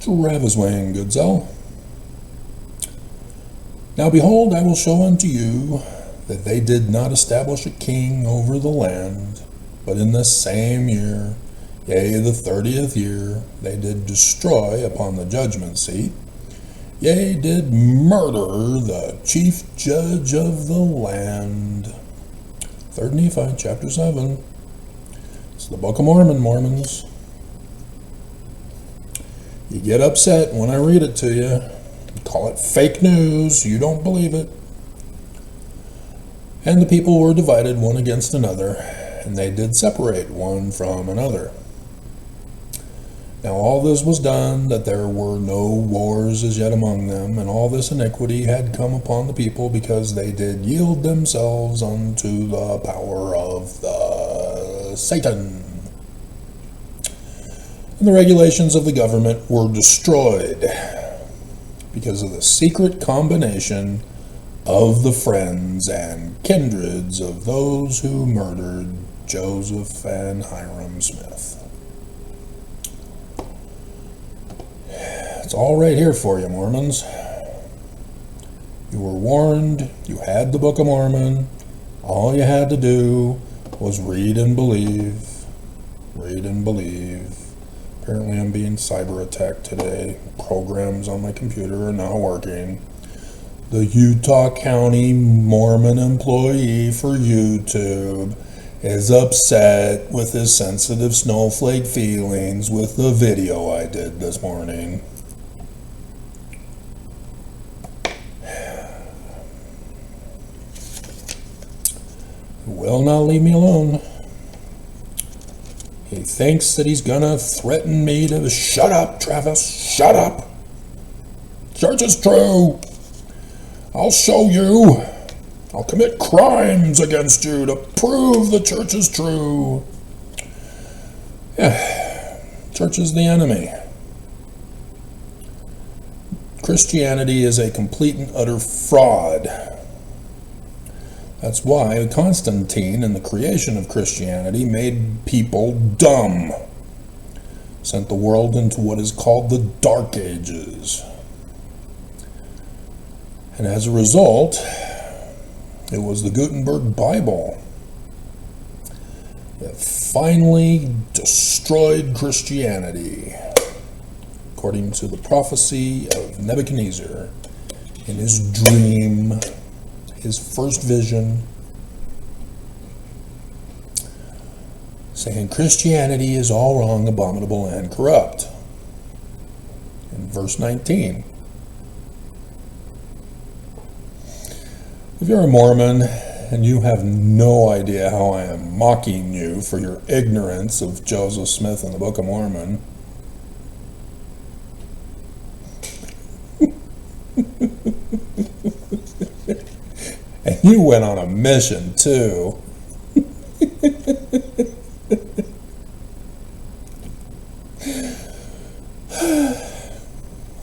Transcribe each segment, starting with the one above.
Travis Wayne Goodsell. Now behold, I will show unto you that they did not establish a king over the land, but in the same year, yea, the 30th year, they did destroy upon the judgment seat, yea, did murder the chief judge of the land. 3rd Nephi, chapter 7. It's the Book of Mormon, Mormons. You get upset when I read it to you. Call it fake news. You don't believe it. And the people were divided one against another, and they did separate one from another. Now all this was done, that there were no wars as yet among them, and all this iniquity had come upon the people, because they did yield themselves unto the power of the Satan. And the regulations of the government were destroyed because of the secret combination of the friends and kindreds of those who murdered Joseph and Hiram Smith. It's all right here for you, Mormons. You were warned. You had the Book of Mormon. All you had to do was read and believe. Read and believe. Apparently I'm being cyber attacked today. Programs on my computer are not working. The Utah County Mormon employee for YouTube is upset with his sensitive snowflake feelings with the video I did this morning. He will not leave me alone. He thinks that he's gonna threaten me to shut up, Travis, shut up. Church is true. I'll show you. I'll commit crimes against you to prove the church is true. Yeah, church is the enemy. Christianity is a complete and utter fraud. That's why Constantine, in the creation of Christianity, made people dumb. Sent the world into what is called the Dark Ages. And as a result, it was the Gutenberg Bible that finally destroyed Christianity, according to the prophecy of Nebuchadnezzar in his dream, his first vision, saying Christianity is all wrong, abominable, and corrupt. In verse 19. If you're a Mormon and you have no idea how I am mocking you for your ignorance of Joseph Smith and the Book of Mormon, and you went on a mission too.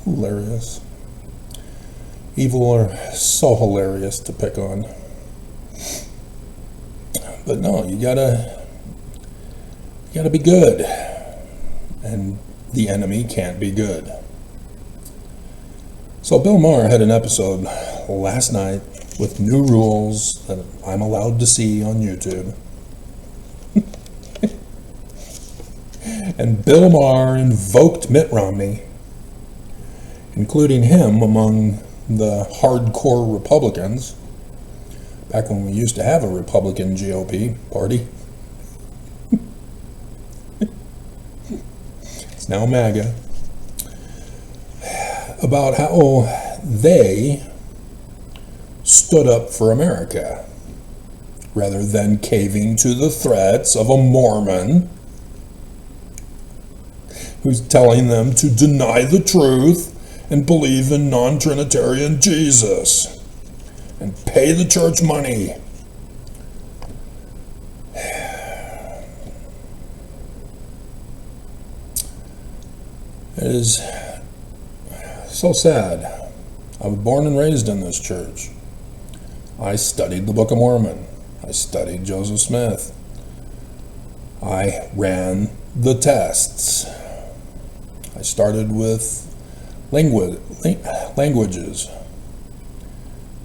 Hilarious. Evil are so hilarious to pick on. But no, you gotta be good. And the enemy can't be good. So Bill Maher had an episode last night with new rules that I'm allowed to see on YouTube. And Bill Maher invoked Mitt Romney, including him among the hardcore Republicans, back when we used to have a Republican GOP party. It's now MAGA. About how they stood up for America rather than caving to the threats of a Mormon who's telling them to deny the truth and believe in non-Trinitarian Jesus and pay the church money. It is so sad. I was born and raised in this church. I studied the Book of Mormon. I studied Joseph Smith. I ran the tests. I started with languages,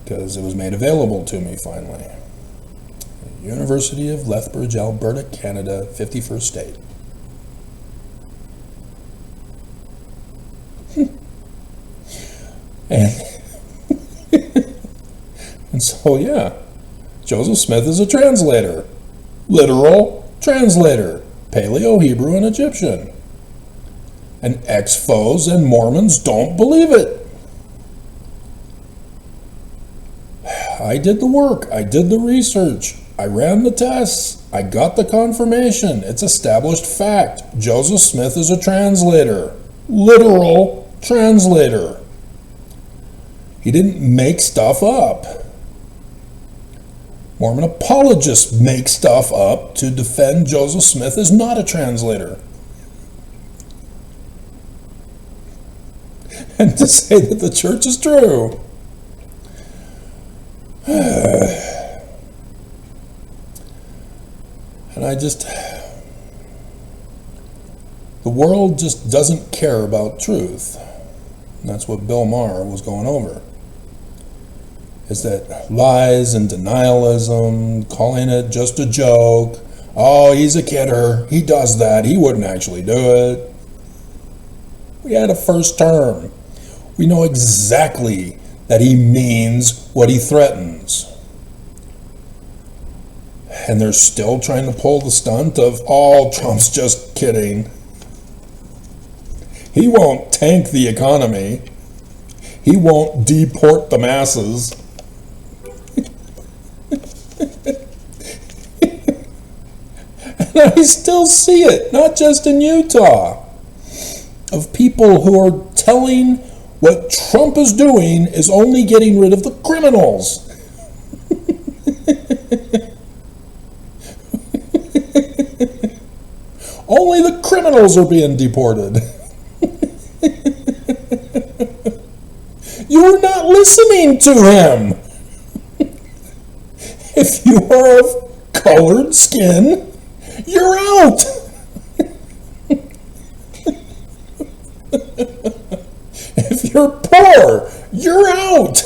because it was made available to me finally. University of Lethbridge, Alberta, Canada, 51st state. And so, yeah, Joseph Smith is a translator. Literal translator. Paleo, Hebrew, and Egyptian. And ex-foes and Mormons don't believe it. I did the work. I did the research. I ran the tests. I got the confirmation. It's established fact. Joseph Smith is a translator. Literal translator. He didn't make stuff up. Mormon apologists make stuff up to defend Joseph Smith as not a translator. And to say that the church is true. And the world just doesn't care about truth. And that's what Bill Maher was going over. Is that lies and denialism, calling it just a joke. Oh, he's a kidder. He does that. He wouldn't actually do it. We had a first term. We know exactly that he means what he threatens. And they're still trying to pull the stunt of, oh, Trump's just kidding. He won't tank the economy. He won't deport the masses. And I still see it, not just in Utah, of people who are telling what Trump is doing is only getting rid of the criminals. Only the criminals are being deported. You're not listening to him. If you are of colored skin, you're out. If you're poor, you're out.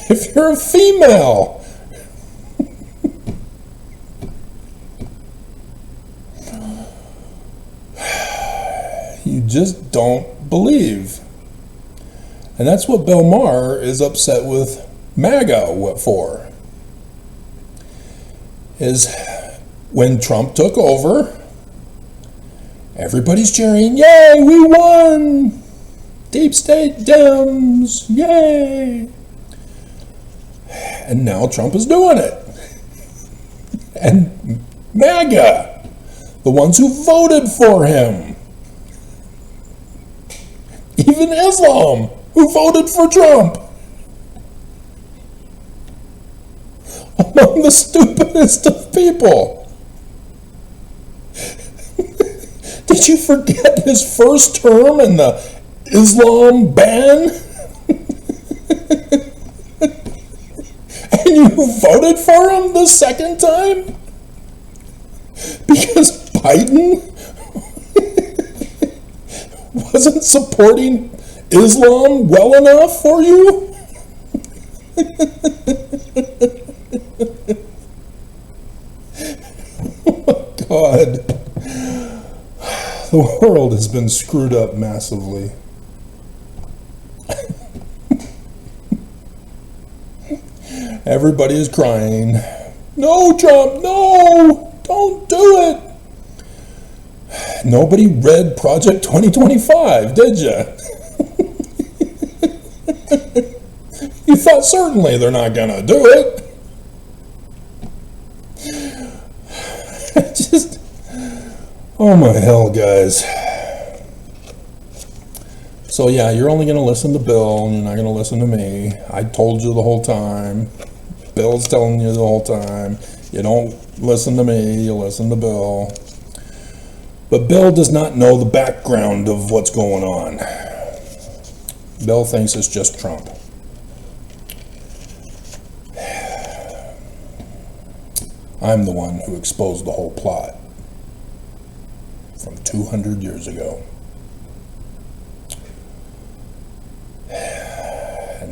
If you're a female, you just don't believe. And that's what Bill Maher is upset with MAGA for. Is when Trump took over, everybody's cheering, yay, we won! Deep state Dems, yay! And now Trump is doing it. And MAGA, the ones who voted for him. Even Islam, who voted for Trump. Among the stupidest of people. Did you forget his first term and the Islam ban? And you voted for him the second time? Because Biden wasn't supporting Islam well enough for you? Oh my God. The world has been screwed up massively. Everybody is crying. No, Trump, no! Don't do it! Nobody read Project 2025, did you? You thought certainly they're not gonna do it. Just, oh my hell, guys. So yeah, you're only gonna listen to Bill, and you're not gonna listen to me. I told you the whole time. Bill's telling you the whole time. You don't listen to me, you listen to Bill. But Bill does not know the background of what's going on. Bill thinks it's just Trump. I'm the one who exposed the whole plot from 200 years ago.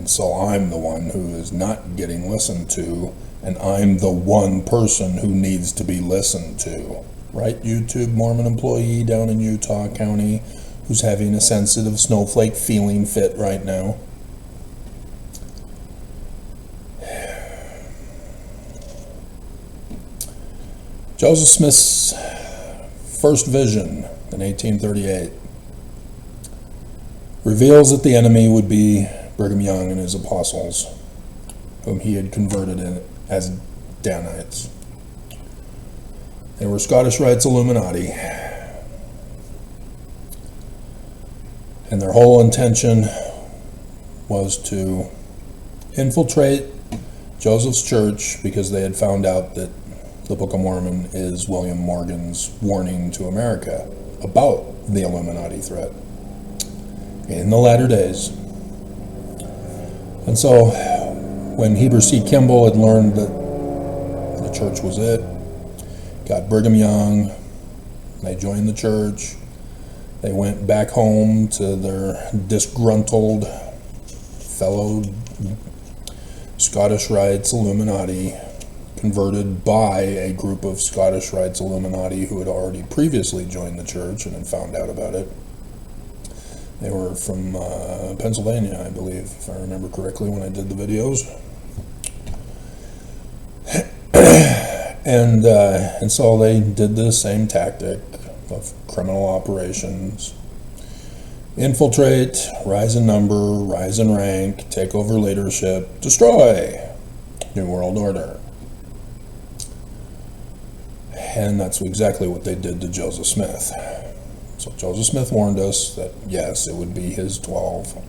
And so I'm the one who is not getting listened to, and I'm the one person who needs to be listened to. Right, YouTube Mormon employee down in Utah County who's having a sensitive snowflake feeling fit right now. Joseph Smith's first vision in 1838 reveals that the enemy would be Brigham Young and his apostles, whom he had converted as Danites. They were Scottish Rites Illuminati, and their whole intention was to infiltrate Joseph's church because they had found out that the Book of Mormon is William Morgan's warning to America about the Illuminati threat in the latter days. And so when Heber C. Kimball had learned that the church was it, got Brigham Young, they joined the church, they went back home to their disgruntled fellow Scottish Rites Illuminati, converted by a group of Scottish Rites Illuminati who had already previously joined the church and had found out about it. They were from Pennsylvania, I believe, if I remember correctly when I did the videos. And so they did the same tactic of criminal operations: infiltrate, rise in number, rise in rank, take over leadership, destroy New World Order. And that's exactly what they did to Joseph Smith. So Joseph Smith warned us that, yes, it would be his 12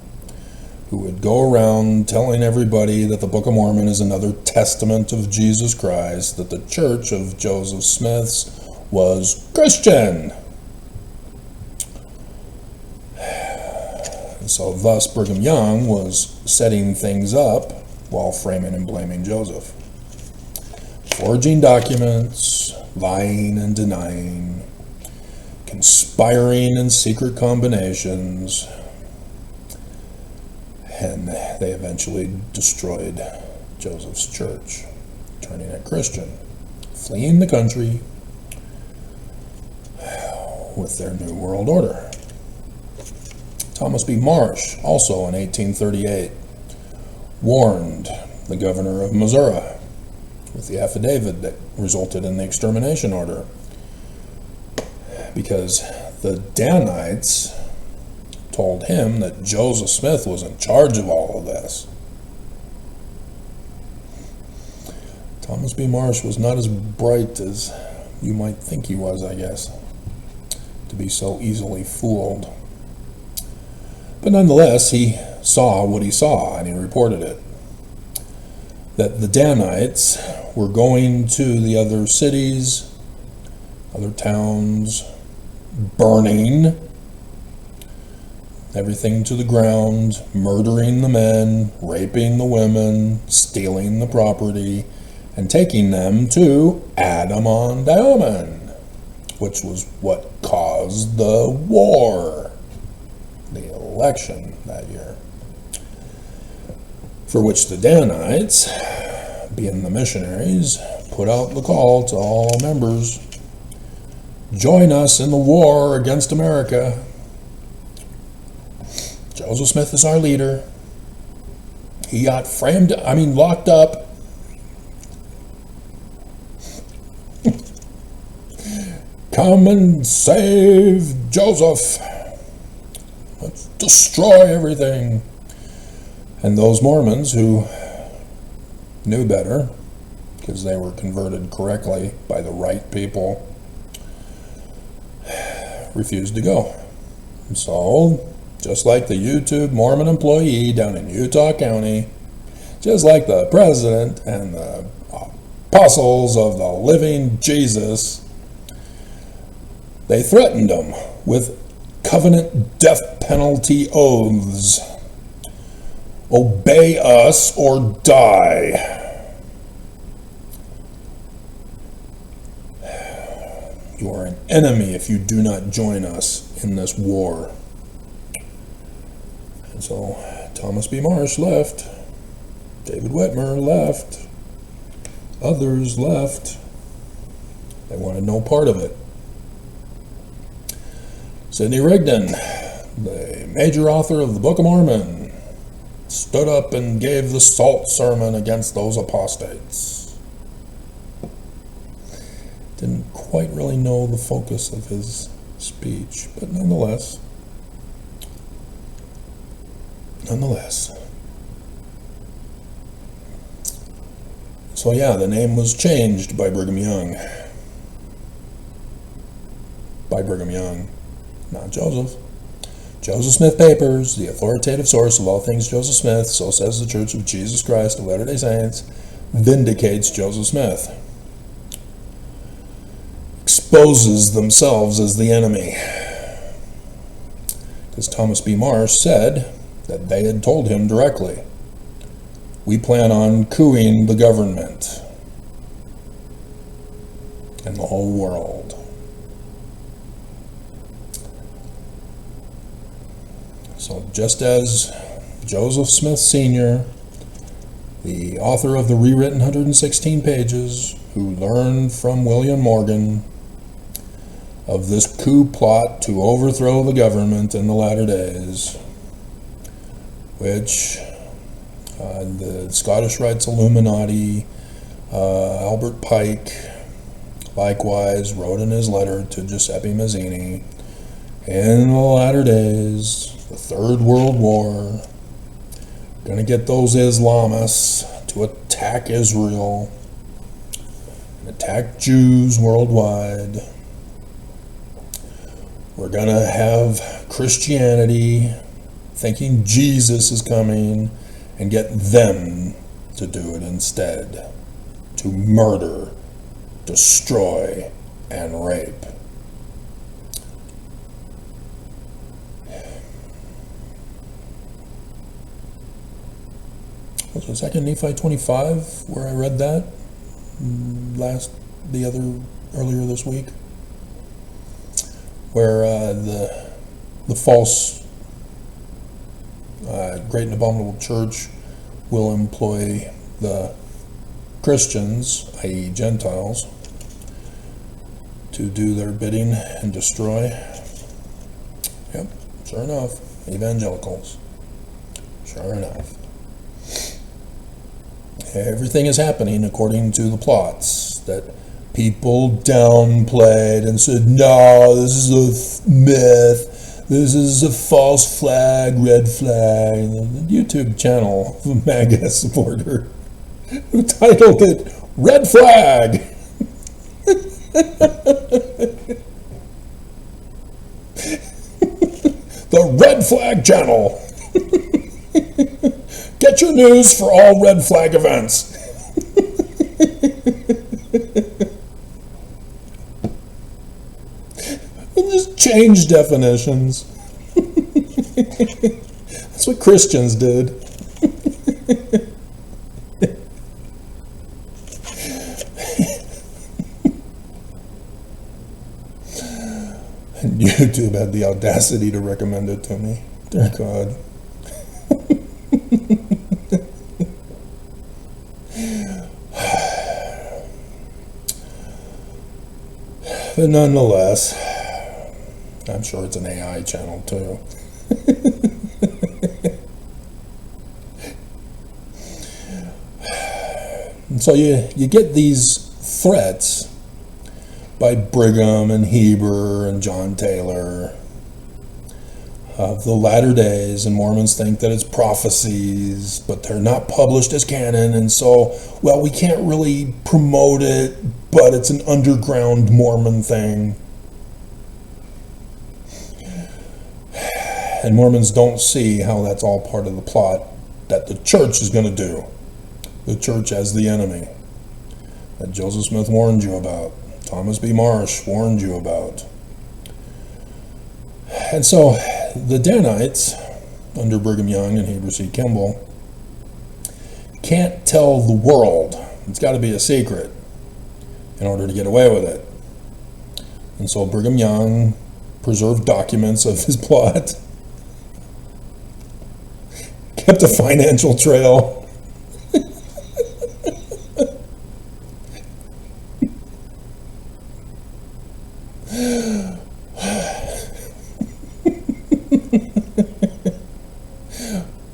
who would go around telling everybody that the Book of Mormon is another testament of Jesus Christ, that the church of Joseph Smith's was Christian. And so thus Brigham Young was setting things up while framing and blaming Joseph. Forging documents, lying and denying, conspiring in secret combinations, and they eventually destroyed Joseph's church, turning it Christian, fleeing the country with their New World Order. Thomas B. Marsh, also in 1838, warned the governor of Missouri with the affidavit that resulted in the extermination order, because the Danites told him that Joseph Smith was in charge of all of this. Thomas B. Marsh was not as bright as you might think he was, I guess, to be so easily fooled. But nonetheless, he saw what he saw, and he reported it. That the Danites were going to the other cities, other towns, burning everything to the ground, murdering the men, raping the women, stealing the property, and taking them to Adam-on-Dioman, which was what caused the war, the election that year, for which the Danites, being the missionaries, put out the call to all members: join us in the war against America. Joseph Smith is our leader. He got locked up. Come and save Joseph. Let's destroy everything. And those Mormons who knew better, because they were converted correctly by the right people, refused to go. And so, just like the YouTube Mormon employee down in Utah County, just like the president and the apostles of the living Jesus, they threatened them with covenant death penalty oaths. Obey us or die. You are an enemy if you do not join us in this war. And so Thomas B. Marsh left. David Whitmer left. Others left. They wanted no part of it. Sidney Rigdon, the major author of the Book of Mormon, stood up and gave the salt sermon against those apostates. Didn't quite really know the focus of his speech, but nonetheless. So yeah, the name was changed by Brigham Young. By Brigham Young, not Joseph. Joseph Smith Papers, the authoritative source of all things Joseph Smith, so says the Church of Jesus Christ of Latter-day Saints, vindicates Joseph Smith. Exposes themselves as the enemy. Because Thomas B. Marsh said that they had told him directly, we plan on coupping the government and the whole world. So just as Joseph Smith Sr., the author of the rewritten 116 pages, who learned from William Morgan of this coup plot to overthrow the government in the latter days, which the Scottish Rites Illuminati, Albert Pike, likewise wrote in his letter to Giuseppe Mazzini, in the latter days, the Third World War, going to get those Islamists to attack Israel and attack Jews worldwide. We're going to have Christianity thinking Jesus is coming and get them to do it instead, to murder, destroy, and rape. Was it 2 Nephi 25 where I read that earlier this week, where the false great and abominable church will employ the Christians, i.e. Gentiles, to do their bidding and destroy. Yep, sure enough, evangelicals. Sure enough. Everything is happening according to the plots that people downplayed and said, no, this is a myth, this is a false flag, red flag. The YouTube channel of a MAGA supporter who titled it Red Flag. The Red Flag channel. Get your news for all red flag events. And just change definitions. That's what Christians did. And YouTube had the audacity to recommend it to me. Dear God. But nonetheless, I'm sure it's an AI channel too. And so you get these threats by Brigham and Heber and John Taylor of the latter days, and Mormons think that it's prophecies, but they're not published as canon, and so, well, we can't really promote it, but it's an underground Mormon thing. And Mormons don't see how that's all part of the plot that the church is going to do. The church as the enemy that Joseph Smith warned you about, Thomas B. Marsh warned you about. And so the Danites, under Brigham Young and Heber C. Kimball, can't tell the world. It's got to be a secret in order to get away with it. And so Brigham Young preserved documents of his plot, kept a financial trail.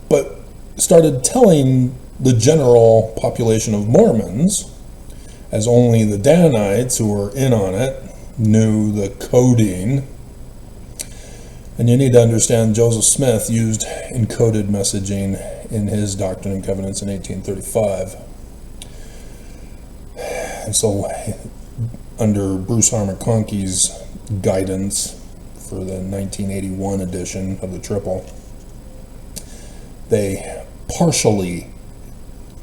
But started telling the general population of Mormons, as only the Danites who were in on it knew the coding. And you need to understand Joseph Smith used encoded messaging in his Doctrine and Covenants in 1835. And so under Bruce R. McConkey's guidance for the 1981 edition of the Triple, they partially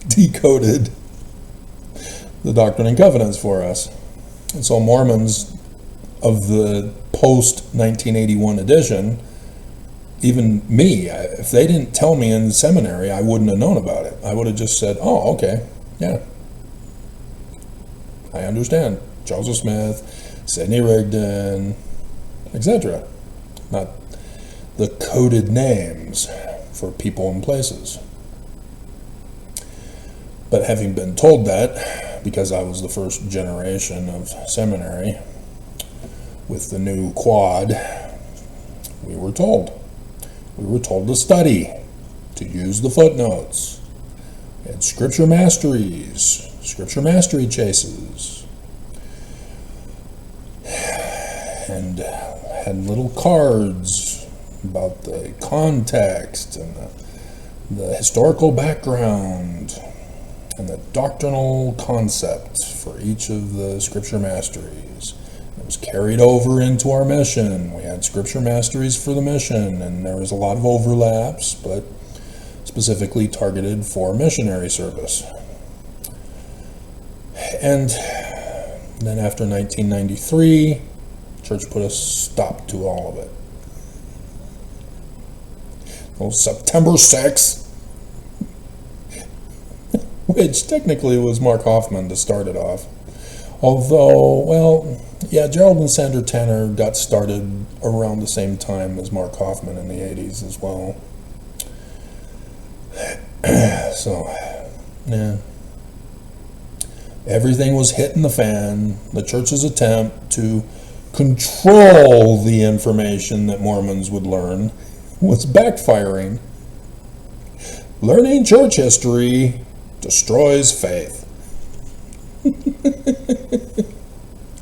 decoded the Doctrine and Covenants for us. And so Mormons of the post-1981 edition, even me, if they didn't tell me in seminary, I wouldn't have known about it. I would have just said, oh, okay, yeah, I understand. Joseph Smith, Sidney Rigdon, etc. Not the coded names for people and places. But having been told that, because I was the first generation of seminary with the new quad, we were told. We were told to study, to use the footnotes. We had scripture masteries, scripture mastery chases, and had little cards about the context and the historical background and the doctrinal concept for each of the scripture masteries. It was carried over into our mission. We had scripture masteries for the mission, and there was a lot of overlaps, but specifically targeted for missionary service. And then after 1993, church put a stop to all of it. Well, September 6th, which technically was Mark Hoffman to start it off. Although, well, yeah, Gerald and Sandra Tanner got started around the same time as Mark Hoffman in the 80s as well. So, yeah. Everything was hitting the fan. The church's attempt to control the information that Mormons would learn was backfiring. Learning church history destroys faith.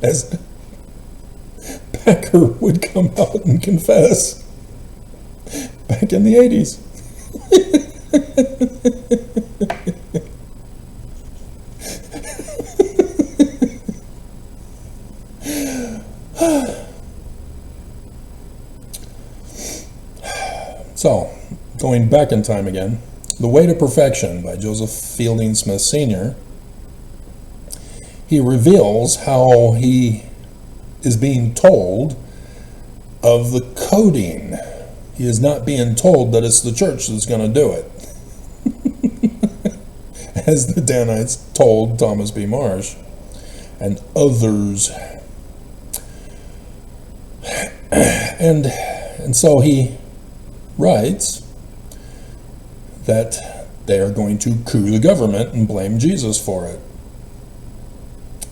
As Packer would come out and confess back in the 80s. So, going back in time again, The Way to Perfection by Joseph Fielding Smith Sr., he reveals how he is being told of the coding. He is not being told that it's the church that's going to do it. As the Danites told Thomas B. Marsh and others. And so he writes that they are going to coup the government and blame Jesus for it.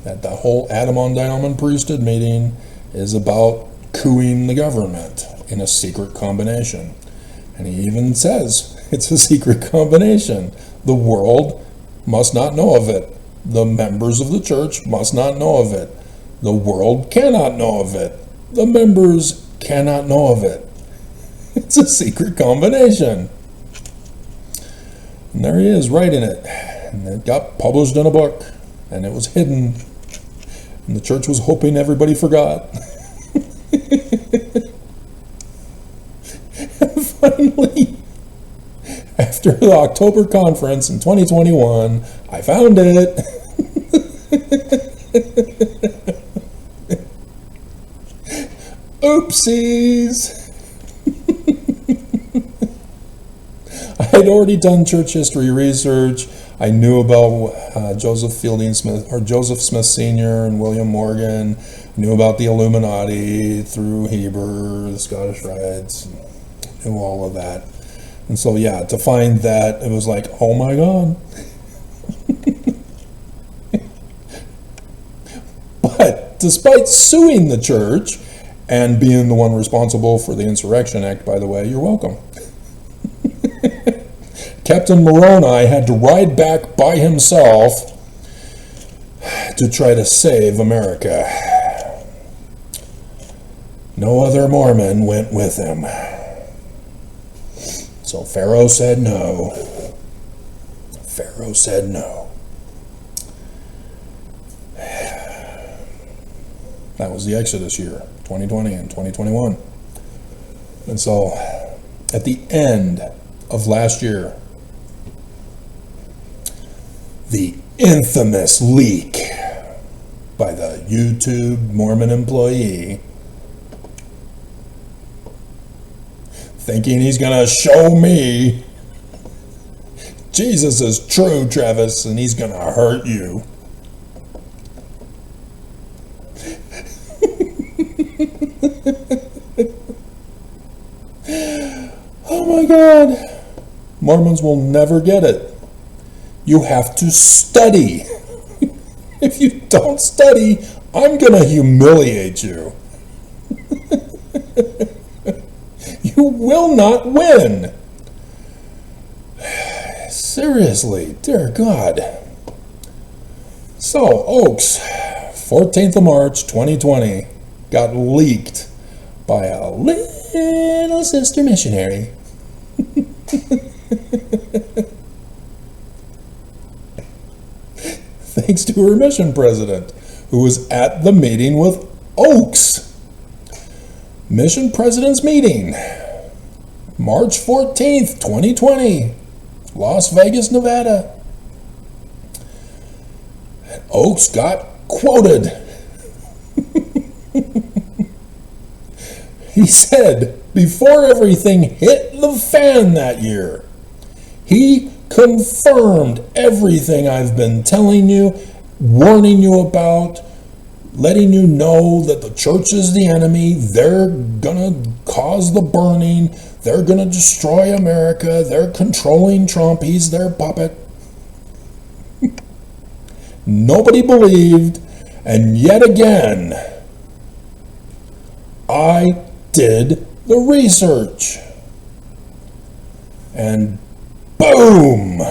That the whole Adam-on-Diamond priesthood meeting is about coupping the government in a secret combination. And he even says it's a secret combination. The world must not know of it. The members of the church must not know of it. The world cannot know of it. The members cannot know of it. It's a secret combination. And there he is writing it. And it got published in a book. And it was hidden. And the church was hoping everybody forgot. And finally, after the October conference in 2021, I found it. Oopsies. I had already done church history research. I knew about Joseph Smith Sr. and William Morgan. I knew about the Illuminati through Heber, the Scottish Rites, knew all of that. And so, yeah, to find that, it was like, oh my God. But despite suing the church and being the one responsible for the Insurrection Act, by the way, you're welcome. Captain Moroni had to ride back by himself to try to save America. No other Mormon went with him. So Pharaoh said no. Pharaoh said no. That was the Exodus year, 2020 and 2021. And so at the end of last year, the infamous leak by the YouTube Mormon employee, thinking he's going to show me Jesus is true, Travis, and he's going to hurt you. Oh my God. Mormons will never get it. You have to study. If you don't study, I'm going to humiliate you. You will not win. Seriously, dear God. So, Oaks, 14th of March, 2020, got leaked by a little sister missionary. Thanks to her mission president, who was at the meeting with Oaks. Mission president's meeting, March 14th, 2020, Las Vegas, Nevada. And Oaks got quoted. He said, before everything hit the fan that year, he confirmed everything I've been telling you, warning you about, letting you know that the church is the enemy, they're gonna cause the burning, they're gonna destroy America, they're controlling Trump, he's their puppet. Nobody believed, and yet again, I did the research. And boom!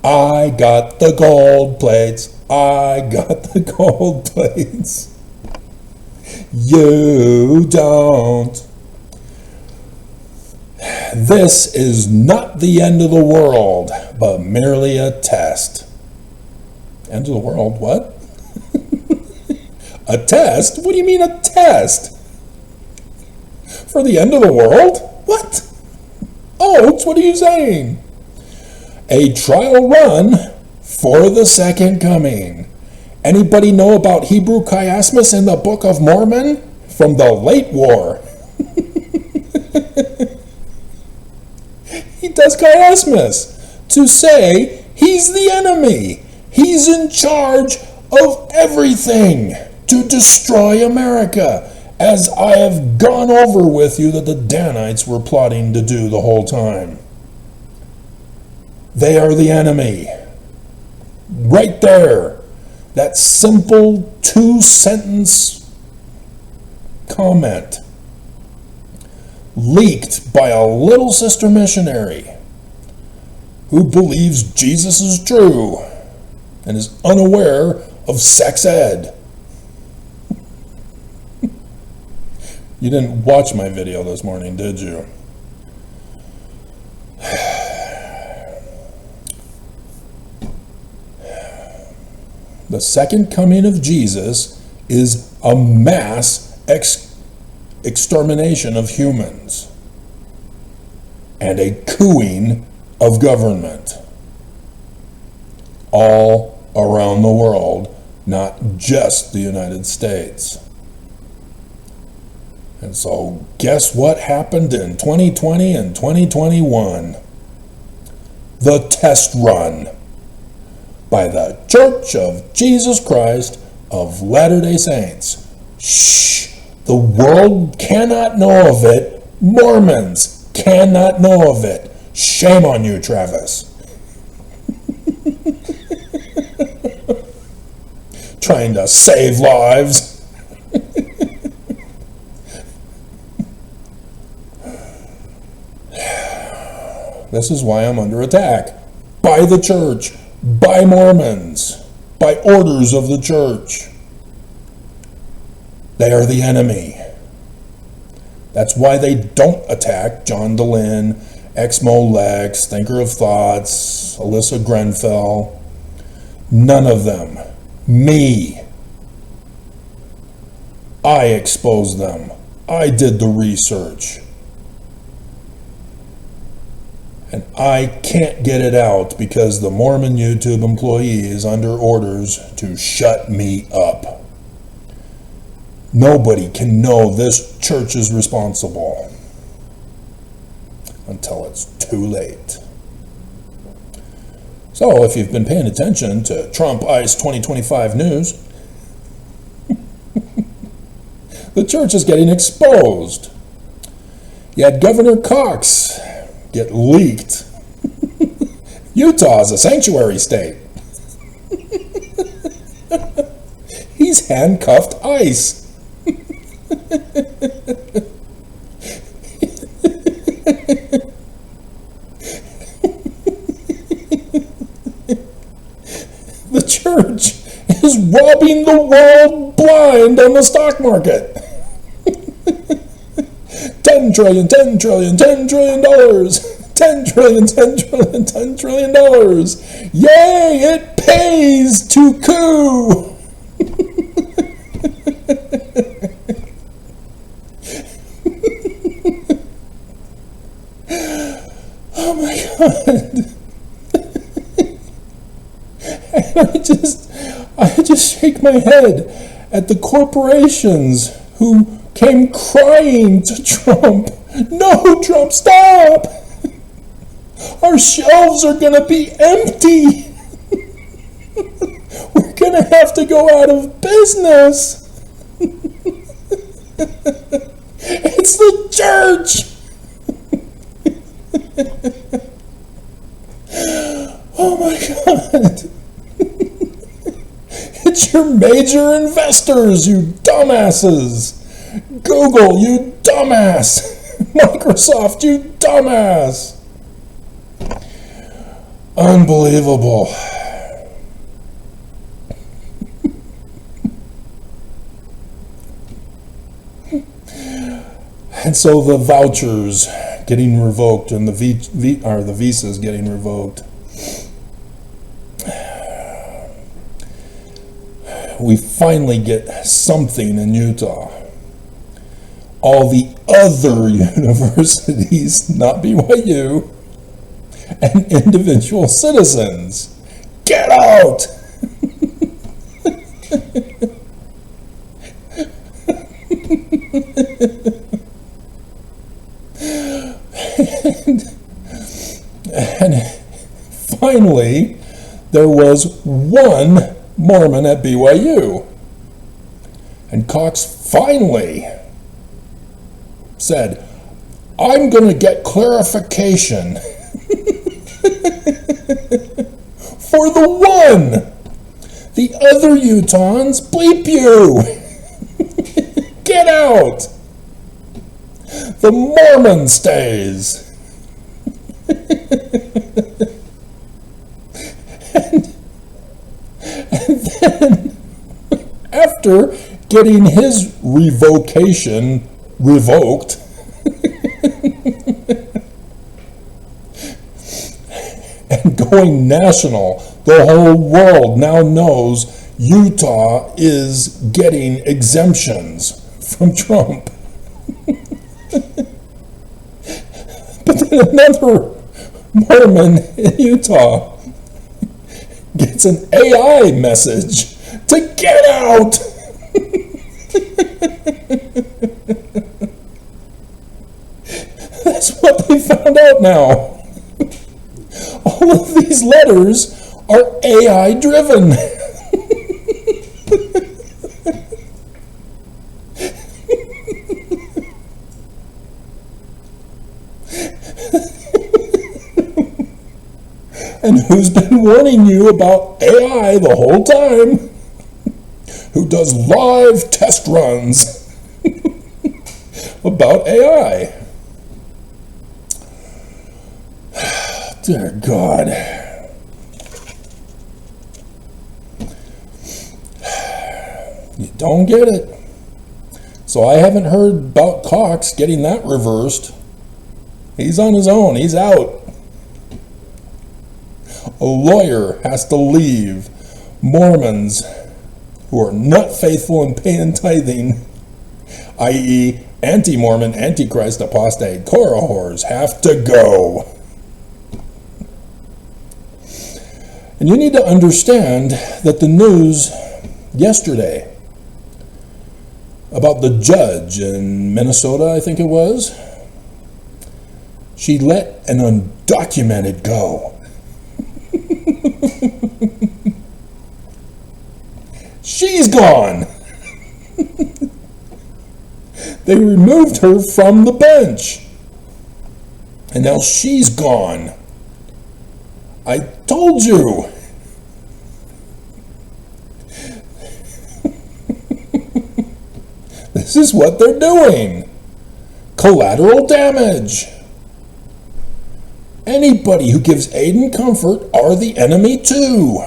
I got the gold plates. I got the gold plates. You don't. This is not the end of the world, but merely a test. End of the world, what? A test? What do you mean a test? For the end of the world? What? Oaks, what are you saying? A trial run for the second coming. Anybody know about Hebrew chiasmus in the Book of Mormon? From the late war. He does chiasmus to say he's the enemy. He's in charge of everything to destroy America, as I have gone over with you that the Danites were plotting to do the whole time. They are the enemy. Right there. That simple 2-sentence comment leaked by a little sister missionary who believes Jesus is true and is unaware of sex ed. You didn't watch my video this morning, did you? The second coming of Jesus is a mass extermination of humans and a cooing of government all around the world, not just the United States. And so guess what happened in 2020 and 2021? The test run by the Church of Jesus Christ of Latter-day Saints. Shh! The world cannot know of it. Mormons cannot know of it. Shame on you, Travis. Trying to save lives. This is why I'm under attack. By the church. By Mormons. By orders of the church. They are the enemy. That's why they don't attack John DeLynn, Exmo Lex, Thinker of Thoughts, Alyssa Grenfell. None of them. Me. I exposed them. I did the research. And I can't get it out because the Mormon YouTube employee is under orders to shut me up. Nobody can know this church is responsible until it's too late. So if you've been paying attention to Trump ICE 2025 news, the church is getting exposed. You had Governor Cox get leaked. Utah is a sanctuary state. He's handcuffed ICE. The church is robbing the world blind on the stock market. $10 trillion, $10 trillion, $10 trillion, $10 trillion, $10 trillion, $10 trillion. Yay, it pays to coup. Oh my God. And I just shake my head at the corporations who came crying to Trump. No, Trump, stop! Our shelves are going to be empty. We're going to have to go out of business. It's the church. Oh my God. It's your major investors, you dumbasses. Google, you dumbass. Microsoft, you dumbass. Unbelievable. And so the vouchers getting revoked and the visas getting revoked. We finally get something in Utah. All the other universities, not BYU, and individual citizens. Get out! and finally, there was one Mormon at BYU. And Cox finally said, I'm going to get clarification for the one. The other Utahns, bleep you. Get out. The Mormon stays. And then, after getting his revocation revoked, and going national, the whole world now knows Utah is getting exemptions from Trump. But then another Mormon in Utah gets an AI message to get out. That's what they found out now. All of these letters are AI driven. And who's been warning you about AI the whole time? Who does live test runs about AI? Dear God. You don't get it. So I haven't heard about Cox getting that reversed. He's on his own. He's out. A lawyer has to leave. Mormons who are not faithful in paying tithing, i.e. anti-Mormon, antichrist, apostate, Korah whores, have to go. And you need to understand that the news yesterday about the judge in Minnesota, I think it was, she let an undocumented go. She's gone. They removed her from the bench. And now she's gone. I told you. This is what they're doing. Collateral damage. Anybody who gives aid and comfort are the enemy too.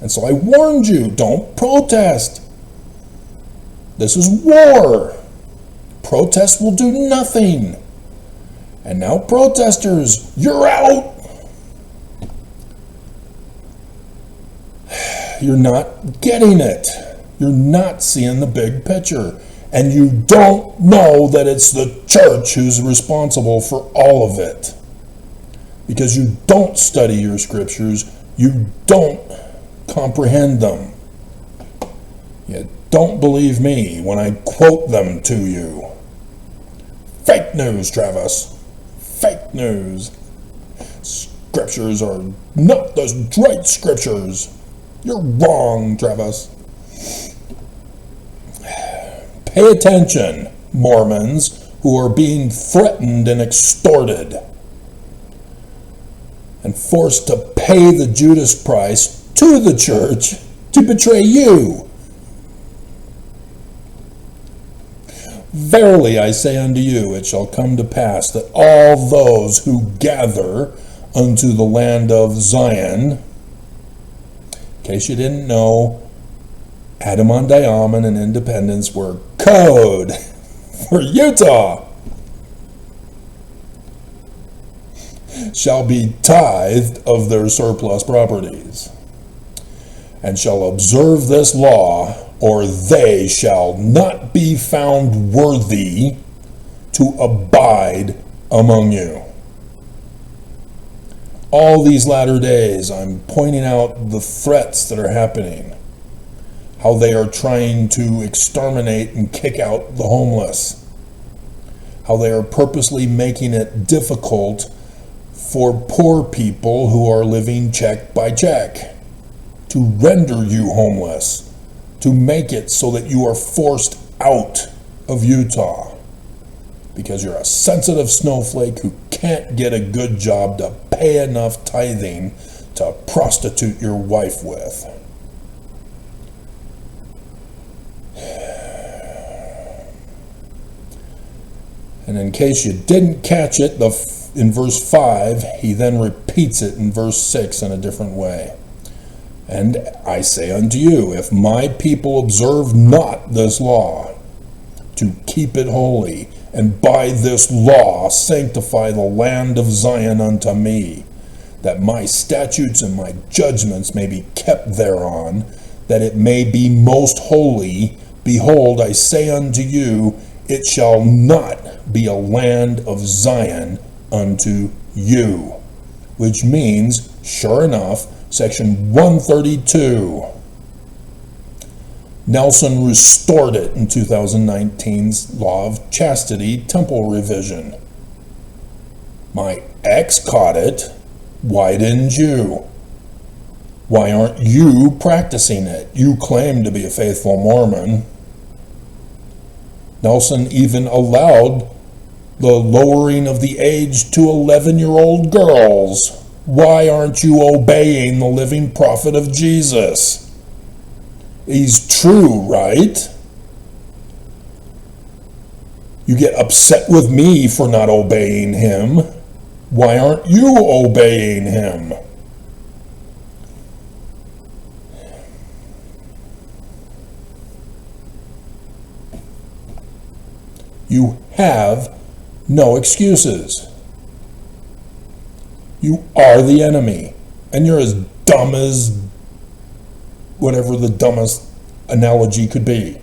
And so I warned you, don't protest. This is war. Protest will do nothing. And now protesters, you're out. You're not getting it. You're not seeing the big picture. And you don't know that it's the church who's responsible for all of it. Because you don't study your scriptures. You don't comprehend them. You don't believe me when I quote them to you. Fake news, Travis. Fake news. Scriptures are not the right scriptures. You're wrong, Travis. Pay attention, Mormons who are being threatened and extorted and forced to pay the Judas price to the church to betray you. Verily I say unto you, it shall come to pass that all those who gather unto the land of Zion, in case you didn't know, Adam-on-Diamond and Independence were code for Utah, shall be tithed of their surplus properties, and shall observe this law, or they shall not be found worthy to abide among you. All these latter days, I'm pointing out the threats that are happening, how they are trying to exterminate and kick out the homeless, how they are purposely making it difficult for poor people who are living check by check to render you homeless, to make it so that you are forced out of Utah because you're a sensitive snowflake who can't get a good job to pay enough tithing to prostitute your wife with. And in case you didn't catch it, in verse 5, he then repeats it in verse 6 in a different way. And I say unto you, if my people observe not this law, to keep it holy, and by this law sanctify the land of Zion unto me, that my statutes and my judgments may be kept thereon, that it may be most holy, behold, I say unto you, it shall not be a land of Zion unto you. Which means, sure enough, section 132. Nelson restored it in 2019's Law of Chastity Temple Revision. My ex caught it. Why didn't you? Why aren't you practicing it? You claim to be a faithful Mormon. Nelson even allowed the lowering of the age to 11-year-old girls Why aren't you obeying the living prophet of Jesus? He's true, right? You get upset with me for not obeying him. Why aren't you obeying him? You have no excuses. You are the enemy, and you're as dumb as whatever the dumbest analogy could be.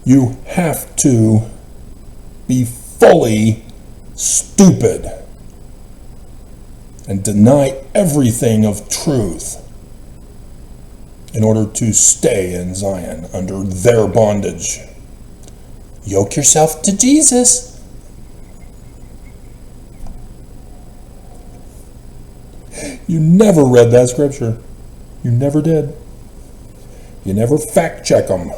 You have to be fully stupid and deny everything of truth in order to stay in Zion under their bondage. Yoke yourself to Jesus. You never read that scripture. You never did. You never fact check them.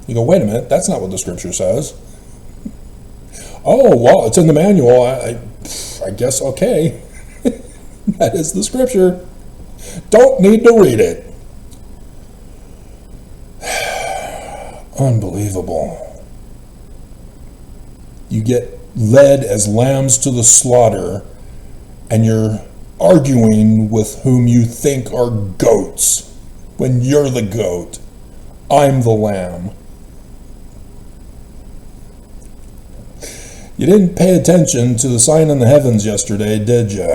You go, wait a minute, that's not what the scripture says. Oh, well, it's in the manual. I guess, okay. That is the scripture. Don't need to read it. Unbelievable. You get led as lambs to the slaughter, and you're arguing with whom you think are goats, when you're the goat. I'm the lamb. You didn't pay attention to the sign in the heavens yesterday, did you?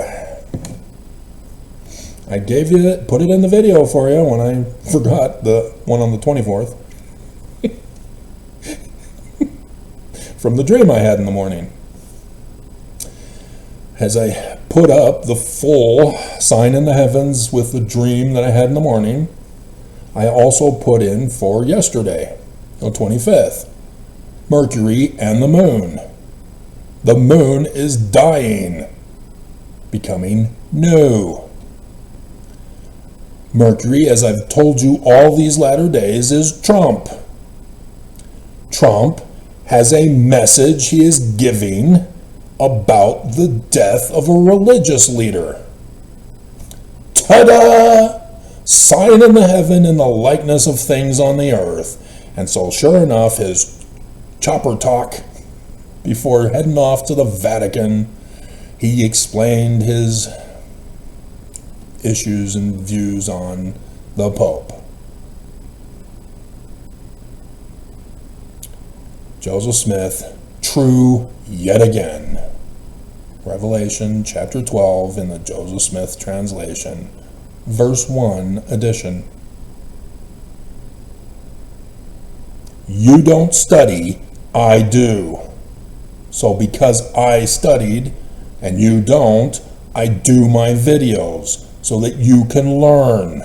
I gave you it, put it in the video for you when I forgot the one on the 24th. From the dream I had in the morning. As I put up the full sign in the heavens with the dream that I had in the morning, I also put in for yesterday, the 25th, Mercury and the moon. The moon is dying, becoming new. Mercury, as I've told you all these latter days, is Trump. Trump has a message he is giving about the death of a religious leader. Ta-da! Sign in the heaven in the likeness of things on the earth. And so sure enough, his chopper talk before heading off to the Vatican, he explained his issues and views on the Pope. Joseph Smith, true yet again. Revelation chapter 12 in the Joseph Smith translation, verse 1 edition. You don't study, I do. So because I studied and you don't, I do my videos so that you can learn.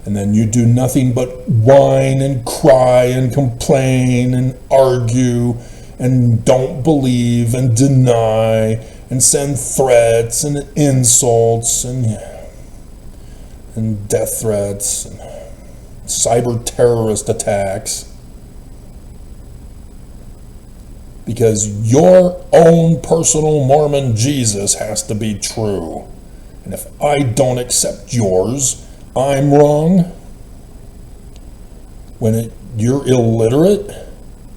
And then you do nothing but whine and cry and complain and argue and don't believe and deny and send threats and insults and death threats and cyber terrorist attacks. Because your own personal Mormon Jesus has to be true. And if I don't accept yours, I'm wrong. When you're illiterate,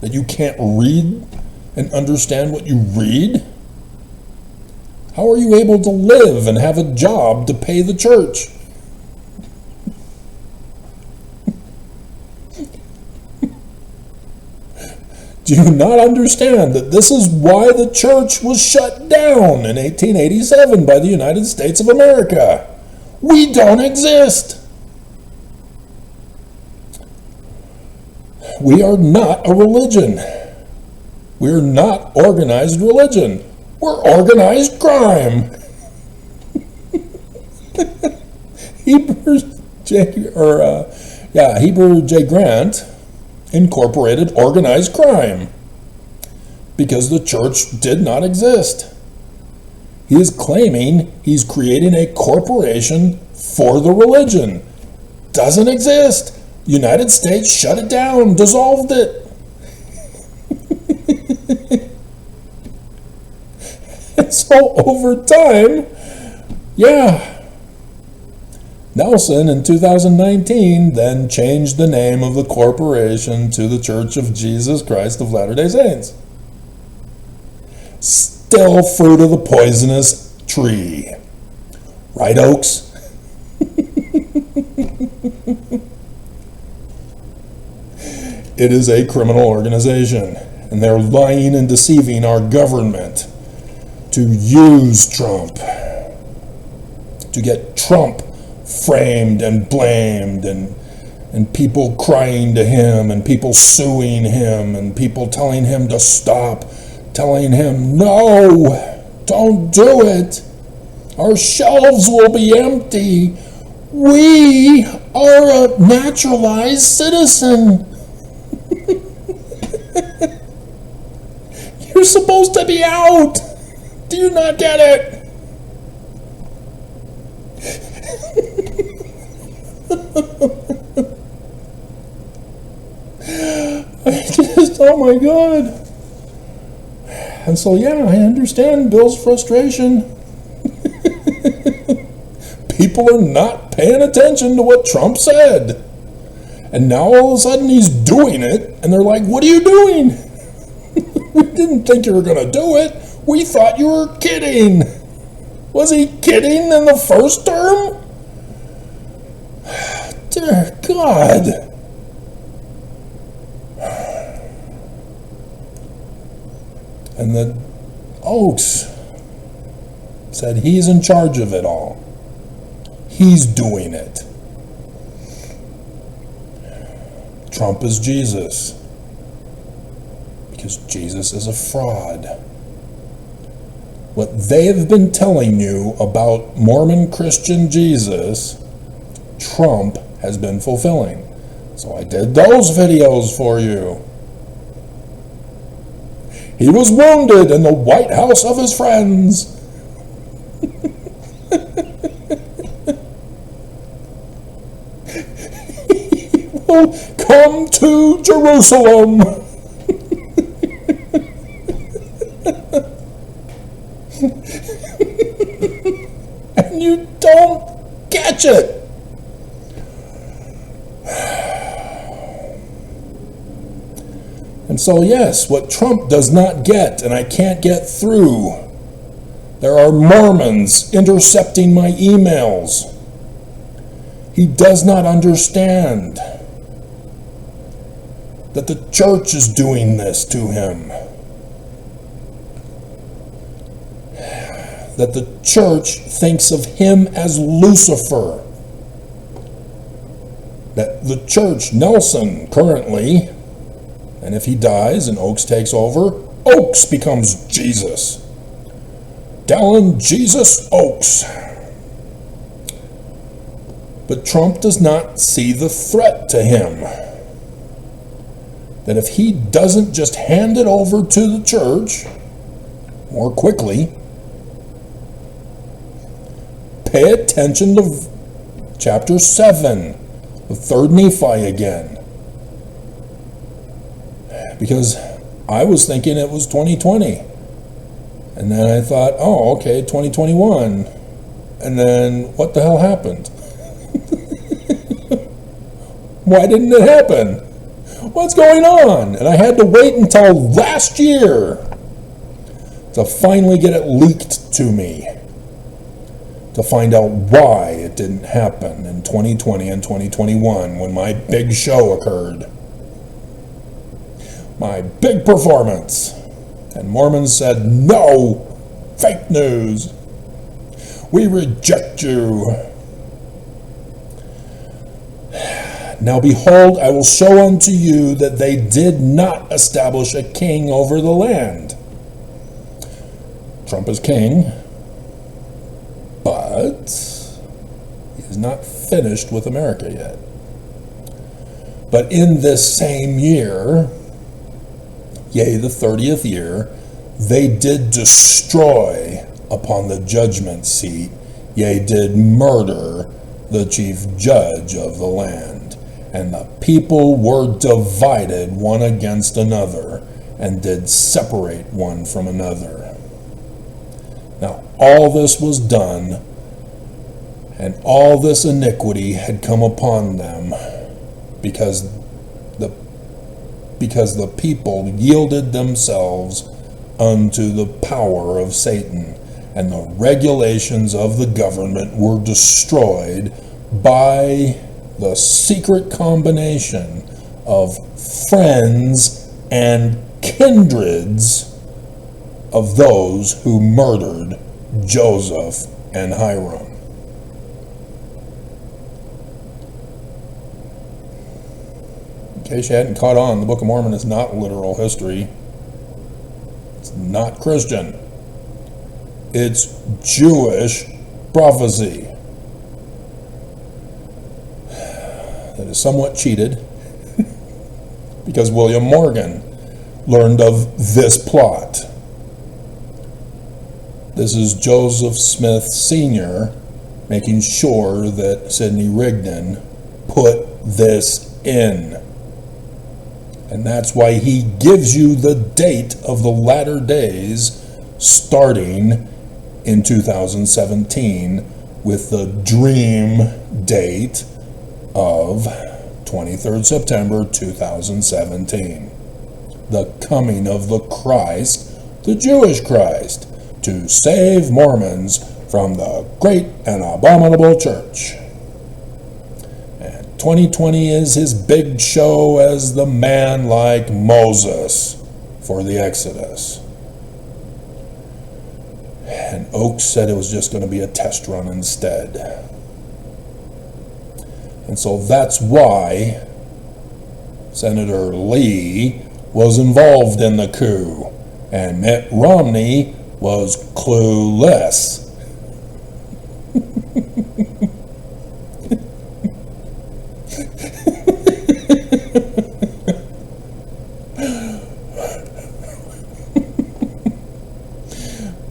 that you can't read and understand what you read? How are you able to live and have a job to pay the church? Do you not understand that this is why the church was shut down in 1887 by the United States of America? We don't exist. We are not a religion. We're not organized religion. We're organized crime. Heber J. Grant incorporated organized crime because the church did not exist. He is claiming he's creating a corporation for the religion. Doesn't exist. United States shut it down, dissolved it. So over time, yeah, Nelson in 2019 then changed the name of the corporation to the Church of Jesus Christ of Latter-day Saints. Still fruit of the poisonous tree. Right, Oaks? It is a criminal organization, and they're lying and deceiving our government to use Trump, to get Trump framed and blamed, and people crying to him, and people suing him, and people telling him to stop, telling him, no, don't do it. Our shelves will be empty. We are a naturalized citizen. You're supposed to be out. Do you not get it? Oh my God. And so, yeah, I understand Bill's frustration. People are not paying attention to what Trump said. And now all of a sudden he's doing it, and they're like, what are you doing? We didn't think you were going to do it. We thought you were kidding. Was he kidding in the first term? Dear God. And the Oaks said he's in charge of it all. He's doing it. Trump is Jesus. Because Jesus is a fraud. What they have been telling you about Mormon Christian Jesus, Trump has been fulfilling. So I did those videos for you. He was wounded in the White House of his friends. He will come to Jerusalem. And you don't catch it. And so, yes, what Trump does not get, and I can't get through, there are Mormons intercepting my emails. He does not understand that the church is doing this to him. That the church thinks of him as Lucifer. That the church, Nelson currently, and if he dies and Oaks takes over, Oaks becomes Jesus. Dallin Jesus Oaks. But Trump does not see the threat to him. That if he doesn't just hand it over to the church more quickly, pay attention to chapter 7, the third Nephi again. Because I was thinking it was 2020. And then I thought, oh, okay, 2021. And then what the hell happened? Why didn't it happen? What's going on? And I had to wait until last year to finally get it leaked to me, to find out why it didn't happen in 2020 and 2021 when my big show occurred. My big performance. And Mormons said, no, fake news. We reject you. Now behold, I will show unto you that they did not establish a king over the land. Trump is king, but he is not finished with America yet. But in this same year, yea, the 30th year, they did destroy upon the judgment seat, yea, did murder the chief judge of the land. And the people were divided one against another, and did separate one from another. all this was done, and all this iniquity had come upon them, because the people yielded themselves unto the power of Satan, and the regulations of the government were destroyed by the secret combination of friends and kindreds of those who murdered Joseph and Hiram. In case you hadn't caught on, the Book of Mormon is not literal history. It's not Christian. It's Jewish prophecy that is somewhat cheated because William Morgan learned of this plot. This is Joseph Smith Sr. making sure that Sidney Rigdon put this in. And that's why he gives you the date of the latter days starting in 2017 with the dream date of 23rd September 2017. The coming of the Christ, the Jewish Christ, to save Mormons from the great and abominable church. And 2020 is his big show as the man like Moses for the Exodus. And Oakes said it was just going to be a test run instead. And so that's why Senator Lee was involved in the coup, and Mitt Romney was clueless.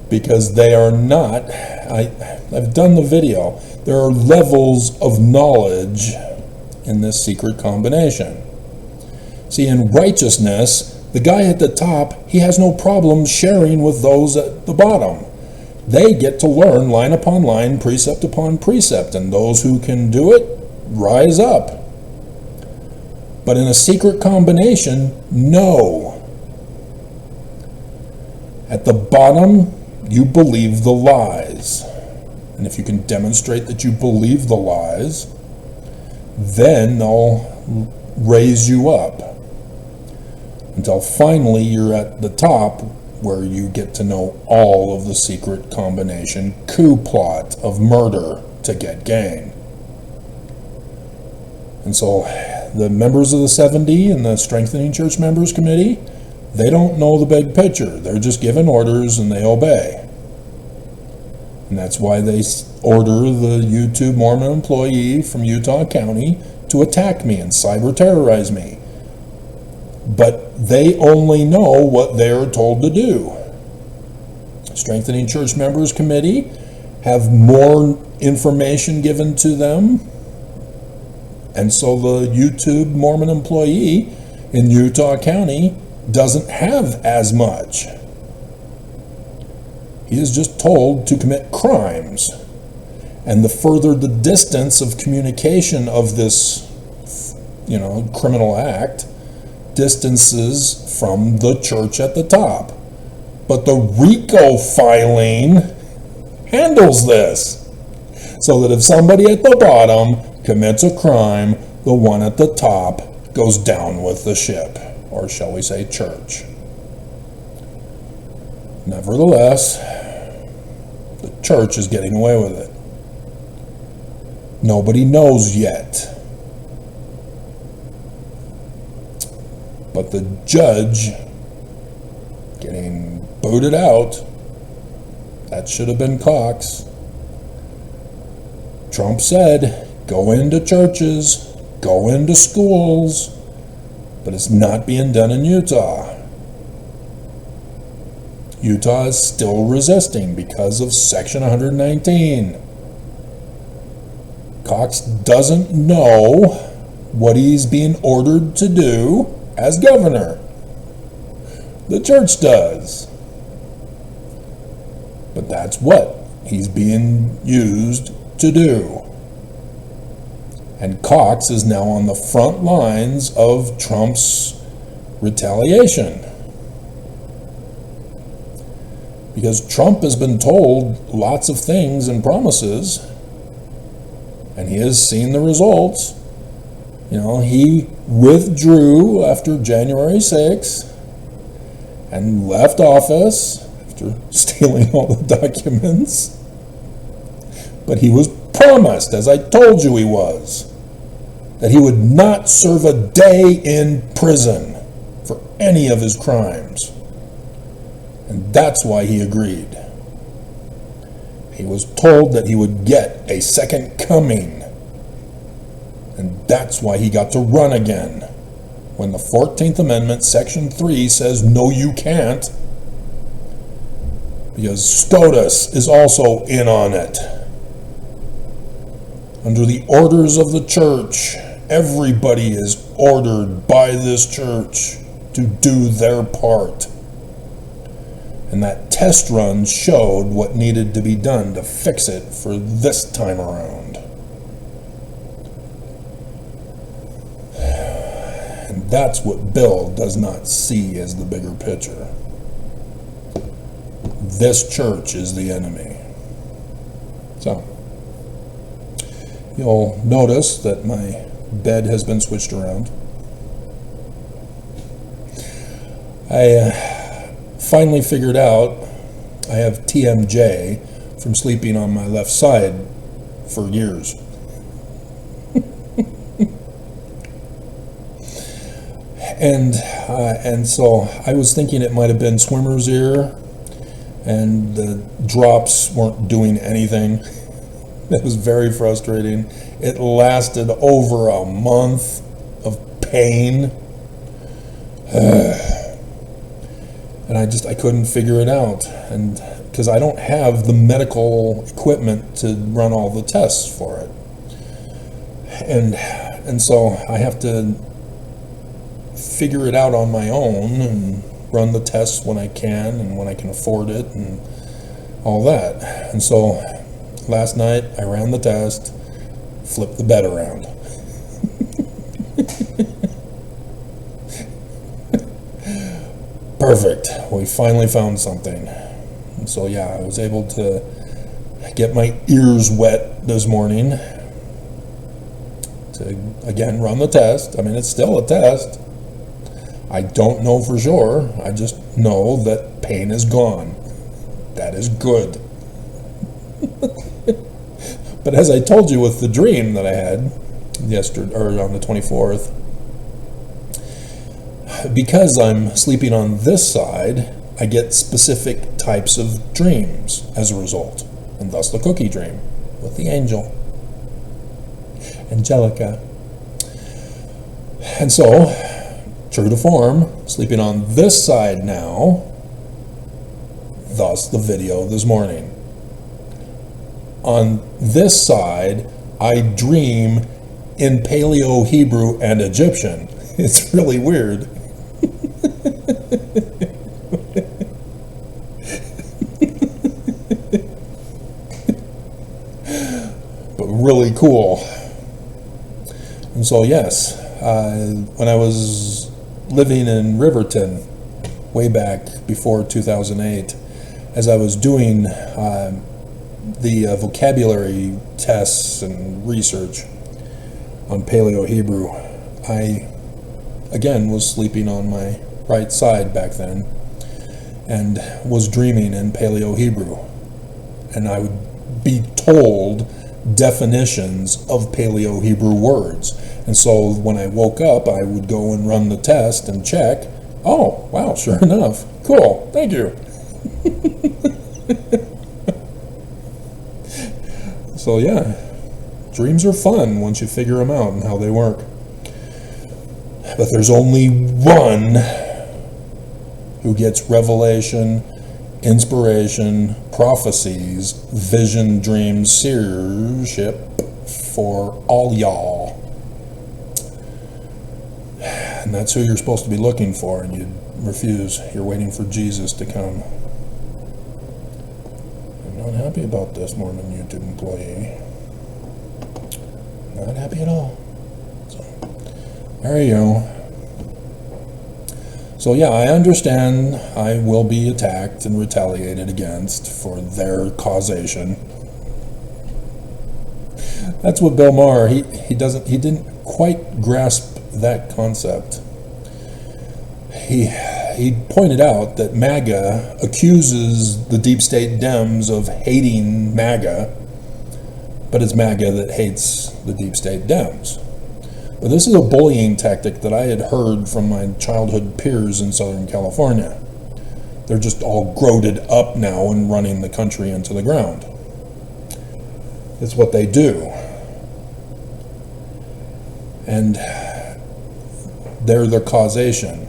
Because they are not, I've done the video, there are levels of knowledge in this secret combination. See, in righteousness, the guy at the top, he has no problem sharing with those at the bottom. They get to learn line upon line, precept upon precept, and those who can do it, rise up. But in a secret combination, no. At the bottom, you believe the lies. And if you can demonstrate that you believe the lies, then they'll raise you up until finally you're at the top, where you get to know all of the secret combination coup plot of murder to get gain. And so the members of the 70 and the Strengthening Church Members Committee, they don't know the big picture. They're just given orders and they obey. And that's why they order the YouTube Mormon employee from Utah County to attack me and cyber terrorize me. But they only know what they're told to do. Strengthening Church Members Committee have more information given to them. And so the YouTube Mormon employee in Utah County doesn't have as much. He is just told to commit crimes. And the further the distance of communication of this, criminal act, distances from the church at the top. But the RICO filing handles this, so that if somebody at the bottom commits a crime, the one at the top goes down with the ship, or shall we say church. Nevertheless, the church is getting away with it. Nobody knows yet. But the judge getting booted out, that should have been Cox. Trump said, go into churches, go into schools, but it's not being done in Utah. Utah is still resisting because of Section 119. Cox doesn't know what he's being ordered to do as governor. The church does. But that's what he's being used to do. And Cox is now on the front lines of Trump's retaliation. Because Trump has been told lots of things and promises, and he has seen the results. You know, he withdrew after January 6th and left office after stealing all the documents. But he was promised, as I told you he was, that he would not serve a day in prison for any of his crimes. And that's why he agreed. He was told that he would get a second coming. And that's why he got to run again. When the 14th Amendment, Section 3 says, no, you can't. Because SCOTUS is also in on it. Under the orders of the church, everybody is ordered by this church to do their part. And that test run showed what needed to be done to fix it for this time around. And that's what Bill does not see as the bigger picture. This church is the enemy. So, you'll notice that my bed has been switched around. I finally figured out I have TMJ from sleeping on my left side for years. And so I was thinking it might have been swimmer's ear, and the drops weren't doing anything. It was very frustrating. It lasted over a month of pain. And I couldn't figure it out. And because I don't have the medical equipment to run all the tests for it. And so I have to figure it out on my own and run the tests when I can and when I can afford it and all that. And so last night I ran the test, flipped the bed around. Perfect. We finally found something. And so yeah, I was able to get my ears wet this morning to again run the test. I mean, it's still a test. I don't know for sure. I just know that pain is gone. That is good. But as I told you with the dream that I had yesterday, or on the 24th, because I'm sleeping on this side, I get specific types of dreams as a result, and thus the cookie dream with the angel, Angelica. And so, true to form, sleeping on this side now, thus the video this morning. On this side, I dream in Paleo, Hebrew, and Egyptian. It's really weird. But really cool. And so yes, when I was living in Riverton way back before 2008, as I was doing the vocabulary tests and research on Paleo Hebrew, I again was sleeping on my right side back then and was dreaming in Paleo Hebrew, and I would be told definitions of Paleo Hebrew words. And so when I woke up, I would go and run the test and check. Oh, wow, sure enough. Cool, thank you. So yeah, dreams are fun once you figure them out and how they work. But there's only one who gets revelation, inspiration, prophecies, vision, dreams, seership for all y'all. And that's who you're supposed to be looking for, and you refuse. You're waiting for Jesus to come. happy about this, Mormon YouTube employee. Not happy at all. So, there you go. So yeah, I understand I will be attacked and retaliated against for their causation. That's what Bill Maher, he didn't quite grasp that concept. He pointed out that MAGA accuses the deep state Dems of hating MAGA, but it's MAGA that hates the deep state Dems. But this is a bullying tactic that I had heard from my childhood peers in Southern California. They're just all groated up now and running the country into the ground. It's what they do. And they're their causation.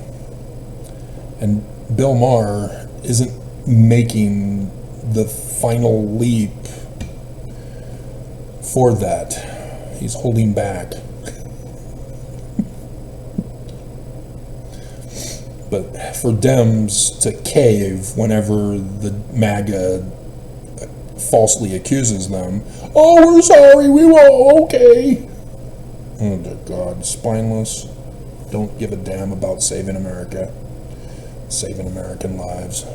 And Bill Maher isn't making the final leap for that. He's holding back. But for Dems to cave whenever the MAGA falsely accuses them, oh, we're sorry, we won't, okay. Oh, dear God, spineless. Don't give a damn about saving America, saving American lives.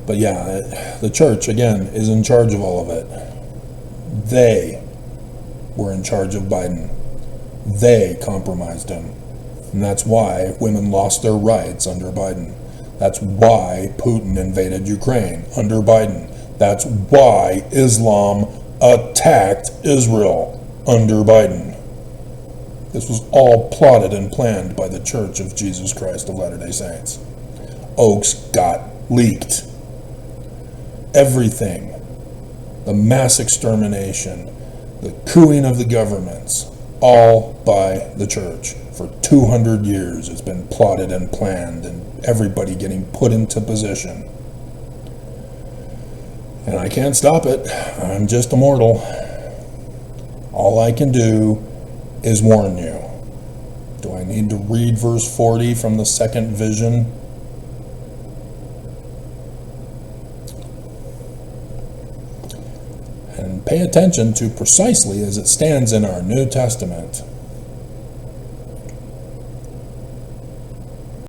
But yeah, the church, again, is in charge of all of it. They were in charge of Biden. They compromised him. And that's why women lost their rights under Biden. That's why Putin invaded Ukraine under Biden. That's why Islam attacked Israel under Biden. This was all plotted and planned by the Church of Jesus Christ of Latter-day Saints. Oaks got leaked. Everything. The mass extermination, the cooing of the governments, all by the church. For 200 years it's been plotted and planned, and everybody getting put into position. And I can't stop it. I'm just a mortal. All I can do is warn you. Do I need to read verse 40 from the second vision? And pay attention to precisely as it stands in our New Testament.